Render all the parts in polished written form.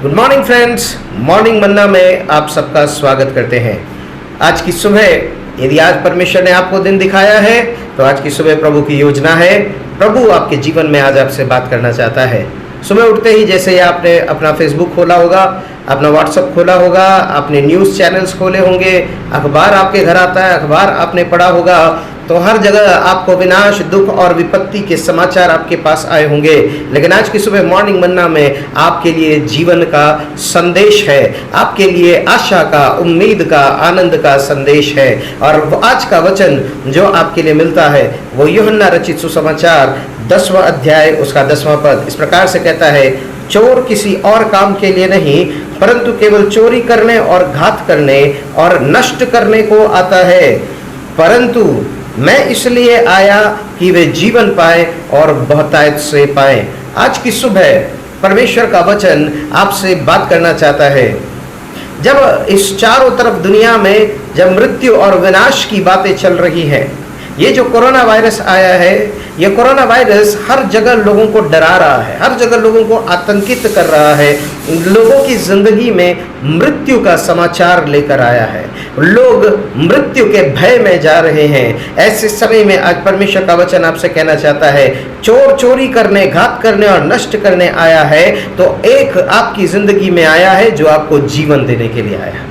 Good morning friends, morning मन्ना में आप सबका स्वागत करते हैं। आज की सुबह, यदि आज परमेश्वर ने आपको दिन दिखाया है तो आज की सुबह प्रभु की योजना है। प्रभु आपके जीवन में आज आपसे बात करना चाहता है। सुबह उठते ही जैसे ही आपने अपना फेसबुक खोला होगा, अपना व्हाट्सएप खोला होगा, आपने न्यूज़ चैनल्स खोले होंगे, अखबार आपके घर आता है, अखबार आपने पढ़ा होगा, तो हर जगह आपको विनाश, दुख और विपत्ति के समाचार आपके पास आए होंगे। लेकिन आज की सुबह मॉर्निंग मन्ना में आपके लिए जीवन का संदेश है, आपके लिए आशा का, उम्मीद का, आनंद का संदेश है। और आज का वचन जो आपके लिए मिलता है वो यूहन्ना रचित सुसमाचार 10वां अध्याय उसका 10वां पद इस प्रकार से कहता है, चोर किसी और काम के लिए नहीं परंतु केवल चोरी करने और घात करने और नष्ट करने को आता है, परंतु मैं इसलिए आया कि वे जीवन पाए और बहुतायत से पाए। आज की सुबह परमेश्वर का वचन आपसे बात करना चाहता है। जब इस चारों तरफ दुनिया में जब मृत्यु और विनाश की बातें चल रही हैं, ये जो कोरोना वायरस आया है, ये कोरोना वायरस हर जगह लोगों को डरा रहा है, हर जगह लोगों को आतंकित कर रहा है, लोगों की जिंदगी में मृत्यु का समाचार लेकर आया है। लोग मृत्यु के भय में जा रहे हैं। ऐसे समय में आज परमेश्वर का वचन आपसे कहना चाहता है, चोर चोरी करने, घात करने और नष्ट करने आया है, तो एक आपकी जिंदगी में आया है जो आपको जीवन देने के लिए आया है।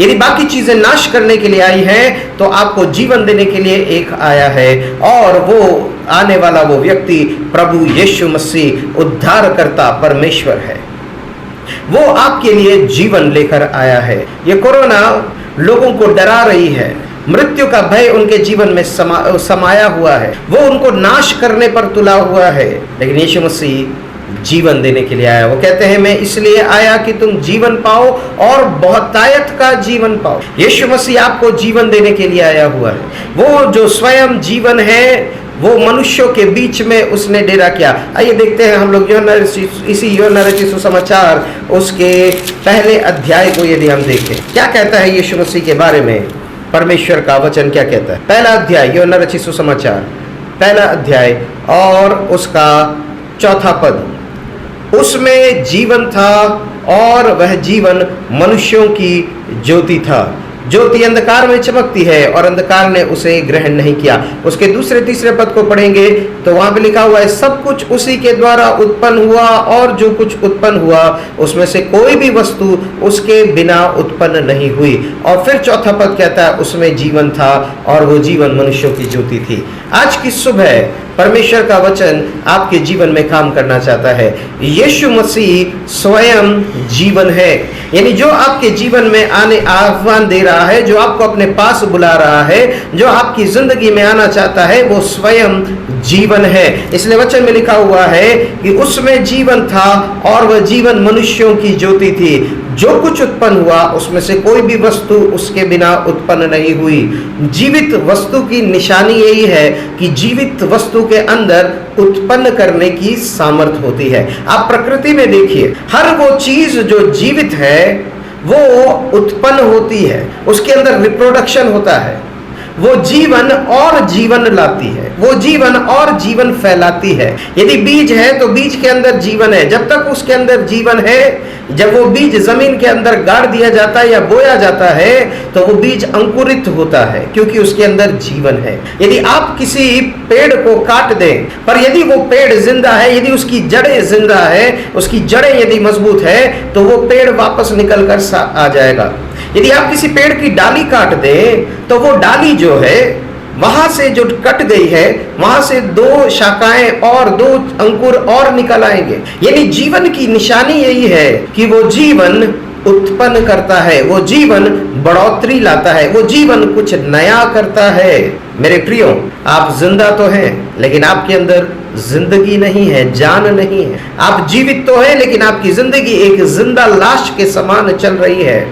यदि बाकी चीजें नाश करने के लिए आई हैं तो आपको जीवन देने के लिए एक आया है, और वो आने वाला वो व्यक्ति प्रभु यीशु मसीह उद्धारकर्ता परमेश्वर है। वो आपके लिए जीवन लेकर आया है। ये कोरोना लोगों को डरा रही है, मृत्यु का भय उनके जीवन में समाया हुआ है, वो उनको नाश करने पर तुला हुआ है, लेकिन यीशु मसीह जीवन देने के लिए आया। वो कहते हैं, मैं इसलिए आया कि तुम जीवन पाओ और बहुतायत का जीवन पाओ। यीशु मसीह आपको जीवन देने के लिए आया हुआ है। वो जो स्वयं जीवन है, वो मनुष्यों के बीच में उसने डेरा किया। आइए देखते हैं हम लोग इसी यूहन्ना रचित सुसमाचार उसके पहले अध्याय को यदि हम देखें, क्या कहता है यीशु मसीह के बारे में परमेश्वर का वचन क्या कहता है। पहला अध्याय यूहन्ना रचित सुसमाचार पहला अध्याय और उसका 4था पद, उसमें जीवन था और वह जीवन मनुष्यों की ज्योति था। ज्योति अंधकार में चमकती है और अंधकार ने उसे ग्रहण नहीं किया। उसके दूसरे तीसरे पद को पढ़ेंगे तो वहां पे लिखा हुआ है, सब कुछ उसी के द्वारा उत्पन्न हुआ और जो कुछ उत्पन्न हुआ उसमें से कोई भी वस्तु उसके बिना उत्पन्न नहीं हुई। और फिर चौथा पद कहता है, उसमें जीवन था और वो जीवन मनुष्यों की ज्योति थी। आज की सुबह परमेश्वर का वचन आपके जीवन में काम करना चाहता है। यीशु मसीह स्वयं जीवन है, यानी जो आपके जीवन में आने आह्वान दे रहा है, जो आपको अपने पास बुला रहा है, जो आपकी जिंदगी में आना चाहता है, वो स्वयं जीवन है। इसलिए वचन में लिखा हुआ है कि उसमें जीवन था और वह जीवन मनुष्यों की ज्योति थी। जो कुछ उत्पन्न हुआ उसमें से कोई भी वस्तु उसके बिना उत्पन्न नहीं हुई। जीवित वस्तु की निशानी यही है कि जीवित वस्तु के अंदर उत्पन्न करने की सामर्थ्य होती है। आप प्रकृति में देखिए, हर वो चीज जो जीवित है वो उत्पन्न होती है, उसके अंदर रिप्रोडक्शन होता है, वो जीवन और जीवन लाती है, वो जीवन और जीवन फैलाती है। यदि बीज है तो बीज के अंदर जीवन है। जब तक उसके अंदर जीवन है, जब वो बीज जमीन के अंदर गाड़ दिया जाता है या बोया जाता है तो वो बीज अंकुरित होता है, क्योंकि उसके अंदर जीवन है। यदि आप किसी पेड़ को काट दें, पर यदि वो पेड़ जिंदा है, यदि उसकी जड़ें जिंदा है, उसकी जड़ें यदि मजबूत है तो वो पेड़ वापस निकल कर आ जाएगा। यदि आप किसी पेड़ की डाली काट दें तो वो डाली जो है, वहां से जो कट गई है, वहां से 2 शाखाएं और 2 अंकुर और निकल आएंगे। यानी जीवन की निशानी यही है कि वो जीवन उत्पन्न करता है, वो जीवन बढ़ोतरी लाता है, वो जीवन कुछ नया करता है। मेरे प्रियो, आप जिंदा तो हैं लेकिन आपके अंदर जिंदगी नहीं है, जान नहीं है। आप जीवित तो हैं लेकिन आपकी जिंदगी एक जिंदा लाश के समान चल रही है।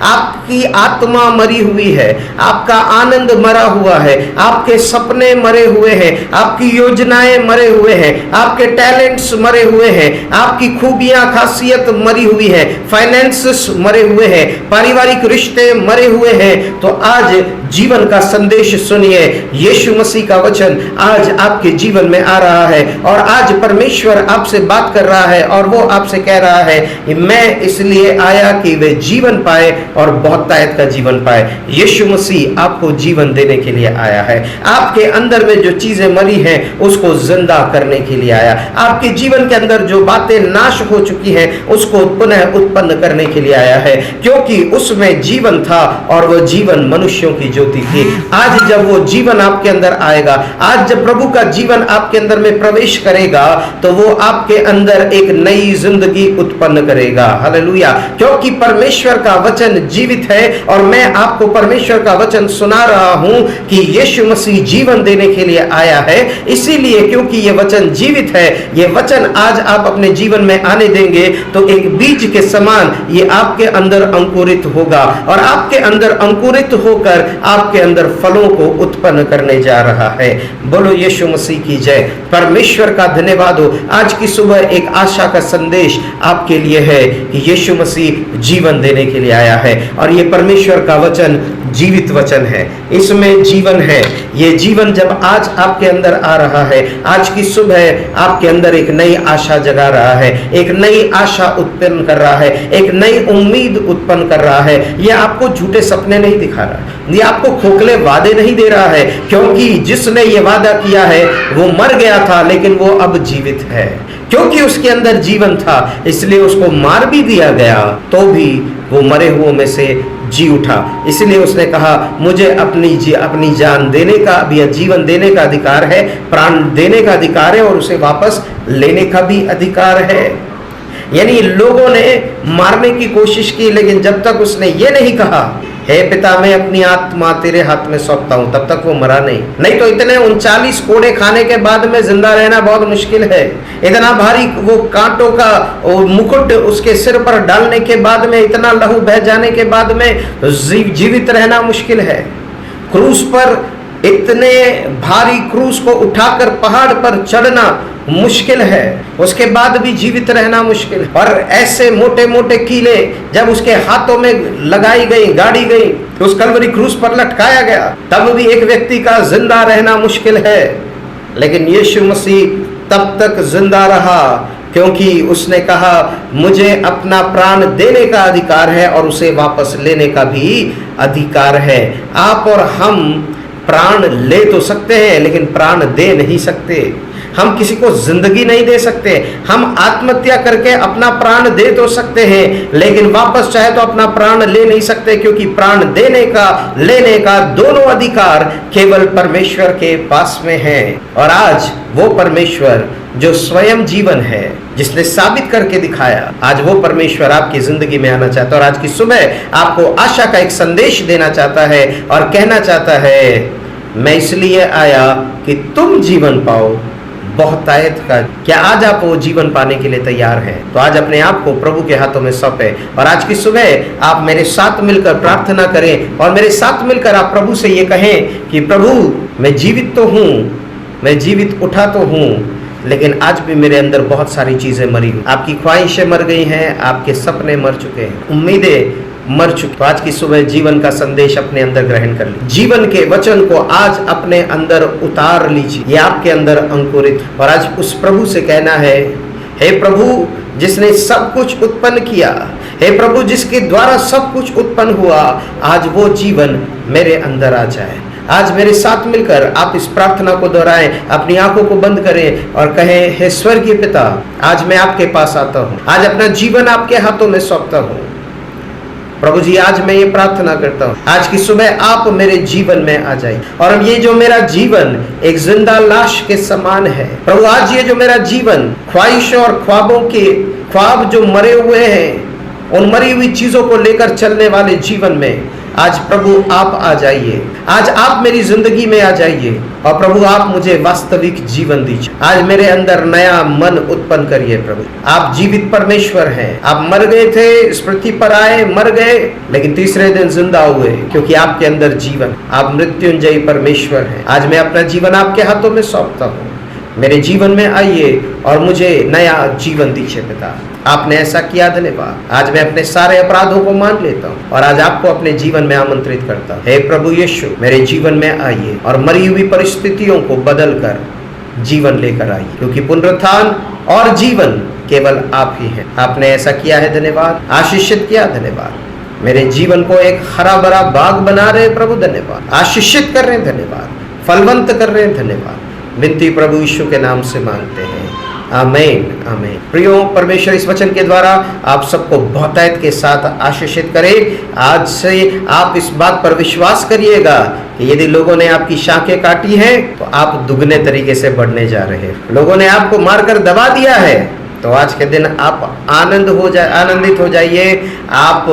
आपकी आत्मा मरी हुई है, आपका आनंद मरा हुआ है, आपके सपने मरे हुए हैं, आपकी योजनाएं मरे हुए हैं, आपके टैलेंट्स मरे हुए हैं, आपकी खूबियां खासियत मरी हुई है, फाइनेंसेस मरे हुए हैं, पारिवारिक रिश्ते मरे हुए हैं, तो आज जीवन का संदेश सुनिए। यीशु मसीह का वचन आज आपके जीवन में आ रहा है और आज परमेश्वर आपसे बात कर रहा है और वो आपसे कह रहा है कि मैं इसलिए आया कि वे जीवन पाए और बहुतायत का जीवन पाए। यीशु मसीह आपको जीवन देने के लिए आया है। आपके अंदर में जो चीजें मरी हैं उसको जिंदा करने के लिए आया। आपके जीवन के अंदर जो बातें नाश हो चुकी हैं उसको पुनः उत्पन्न करने के लिए आया है, क्योंकि उसमें जीवन था और वह जीवन मनुष्यों की ज्योति थी। आज जब वो जीवन आपके अंदर आएगा, आज जब प्रभु का जीवन आपके अंदर में प्रवेश करेगा, तो वो आपके अंदर एक नई जिंदगी उत्पन्न करेगा। हालेलुया। क्योंकि परमेश्वर का वचन जीवित है और मैं आपको परमेश्वर का वचन सुना रहा हूं कि यीशु मसीह जीवन देने के लिए आया है। इसीलिए क्योंकि ये वचन जीवित है, ये वचन आज आप अपने जीवन में आने देंगे तो एक बीज के समान ये आपके अंदर अंकुरित होगा और आपके अंदर अंकुरित होकर आपके अंदर फलों को उत्पन्न करने जा रहा है। बोलो यीशु मसीह की जय। परमेश्वर का धन्यवाद हो। आज की सुबह एक आशा का संदेश आपके लिए है कि यीशु मसीह जीवन देने के लिए आया है और ये परमेश्वर का वचन जीवित वचन है, इसमें जीवन है। ये जीवन जब आज आपके अंदर आ रहा है, आज की सुबह आपके अंदर एक नई आशा जगा रहा है, एक नई आशा उत्पन्न कर रहा है, एक नई उम्मीद उत्पन्न कर रहा है। ये आपको झूठे सपने नहीं दिखा रहा, ये आपको खोखले वादे नहीं दे रहा है, क्योंकि जिसने ये वादा किया है वो मर गया था लेकिन वो अब जीवित है। क्योंकि उसके अंदर जीवन था इसलिए उसको मार भी दिया गया तो भी वो मरे हुओं में से जी उठा। इसलिए उसने कहा मुझे अपनी जान देने का भी, जीवन देने का अधिकार है, प्राण देने का अधिकार है और उसे वापस लेने का भी अधिकार है। यानी लोगों ने मारने की कोशिश की, लेकिन जब तक उसने ये नहीं कहा हे पिता मैं अपनी आत्मा तेरे हाथ में सौंपता हूं, तब तक वो मरा नहीं तो इतने 39 कोड़े खाने के बाद में जिंदा रहना बहुत मुश्किल है। इतना भारी वो कांटों का मुकुट उसके सिर पर डालने के बाद में, इतना लहू बह जाने के बाद में जीवित रहना मुश्किल है। क्रूस पर इतने भारी क्रूस को उठाकर पहाड़ पर चढ़ना मुश्किल है, उसके बाद भी जीवित रहना मुश्किल है। और ऐसे मोटे मोटे कीले जब उसके हाथों में लगाई गई, गाड़ी गई, तो उस कलवरी क्रूस पर लटकाया गया, तब भी एक व्यक्ति का जिंदा रहना मुश्किल है। लेकिन यीशु मसीह तब तक जिंदा रहा क्योंकि उसने कहा मुझे अपना प्राण देने का अधिकार है और उसे वापस लेने का भी अधिकार है। आप और हम प्राण ले तो सकते हैं लेकिन प्राण दे नहीं सकते। हम किसी को जिंदगी नहीं दे सकते। हम आत्महत्या करके अपना प्राण दे तो सकते हैं लेकिन वापस चाहे तो अपना प्राण ले नहीं सकते, क्योंकि प्राण देने का लेने का दोनों अधिकार केवल परमेश्वर के पास में है। और आज वो परमेश्वर जो स्वयं जीवन है, जिसने साबित करके दिखाया, आज वो परमेश्वर आपकी जिंदगी में आना चाहता है और आज की सुबह आपको आशा का एक संदेश देना चाहता है और कहना चाहता है मैं इसलिए आया कि तुम जीवन पाओ बहुतायत का। क्या आज आप वो जीवन पाने के लिए तैयार हैं? तो आज अपने आप को प्रभु के हाथों में सौंपे और आज की सुबह आप मेरे साथ मिलकर प्रार्थना करें और मेरे साथ मिलकर आप प्रभु से ये कहें कि प्रभु मैं जीवित तो हूँ, मैं जीवित उठा तो हूँ, लेकिन आज भी मेरे अंदर बहुत सारी चीजें मरी हुई। आपकी ख्वाहिशें मर गई हैं, आपके सपने मर चुके हैं, उम्मीदें मर चुकी। तो आज की सुबह जीवन का संदेश अपने अंदर ग्रहण कर लीजिए। जीवन के वचन को आज अपने अंदर उतार लीजिए, ये आपके अंदर अंकुरित। और आज उस प्रभु से कहना है हे प्रभु जिसने सब कुछ उत्पन्न किया, हे प्रभु जिसके द्वारा सब कुछ उत्पन्न हुआ, आज वो जीवन मेरे अंदर आ जाए। आज मेरे साथ मिलकर आप इस प्रार्थना को दोहराएं, अपनी आंखों को बंद करें और कहें हे स्वर्गीय पिता आज मैं आपके पास आता हूँ, आज अपना जीवन आपके हाथों में सौंपता हूँ। प्रभु जी आज मैं ये प्रार्थना करता हूँ आज की सुबह आप मेरे जीवन में आ जाए और ये जो मेरा जीवन एक जिंदा लाश के समान है प्रभु, आज ये जो मेरा जीवन ख्वाहिशों और ख्वाबों के ख्वाब जो मरे हुए हैं, उन मरी हुई चीजों को लेकर चलने वाले जीवन में आज प्रभु आप आ जाइए, आज आप मेरी जिंदगी में आ जाइए और प्रभु आप मुझे वास्तविक जीवन दीजिए। आज मेरे अंदर नया मन उत्पन्न करिए प्रभु। आप जीवित परमेश्वर हैं। आप मर गए थे, इस पृथ्वी पर आए, मर गए, लेकिन तीसरे दिन जिंदा हुए, क्योंकि आपके अंदर जीवन। आप मृत्युंजयी परमेश्वर हैं। आज मैं अपना जीवन आपके हाथों में सौंपता हूँ। मेरे जीवन में आइए और मुझे नया जीवन दीजिए पिता। आपने ऐसा किया, धन्यवाद। आज मैं अपने सारे अपराधों को मान लेता हूँ और आज आपको अपने जीवन में आमंत्रित करता हूँ। हे प्रभु यीशु, मेरे जीवन में आइए और मरी हुई परिस्थितियों को बदल कर जीवन लेकर आइए, क्योंकि पुनरुत्थान और जीवन केवल आप ही हैं। आपने ऐसा किया है, धन्यवाद। आशीषित किया, धन्यवाद। मेरे जीवन को एक हरा भरा बाग बना रहे प्रभु, धन्यवाद। आशीषित कर रहे हैं, धन्यवाद। फलवंत कर रहे हैं, धन्यवाद। विनती प्रभु यीशु के नाम से मांगते हैं, आमीन, आमीन। प्रियो, परमेश्वर इस वचन के द्वारा आप सबको बहुतायत के साथ आशीषित करे। आज से आप इस बात पर विश्वास करिएगा कि यदि लोगों ने आपकी शाखें काटी हैं तो आप दुगने तरीके से बढ़ने जा रहे हैं। लोगों ने आपको मारकर दबा दिया है तो आज के दिन आप आनंदित हो जाइए, आप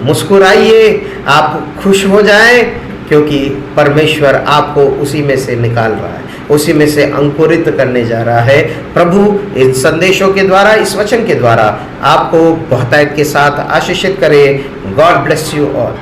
मुस्कुराइए, आप खुश हो जाएं, क्योंकि परमेश्वर आपको उसी में से निकाल रहा है, उसी में से अंकुरित करने जा रहा है। प्रभु इस संदेशों के द्वारा, इस वचन के द्वारा आपको बहुतायत के साथ आशीषित करे। God bless you all.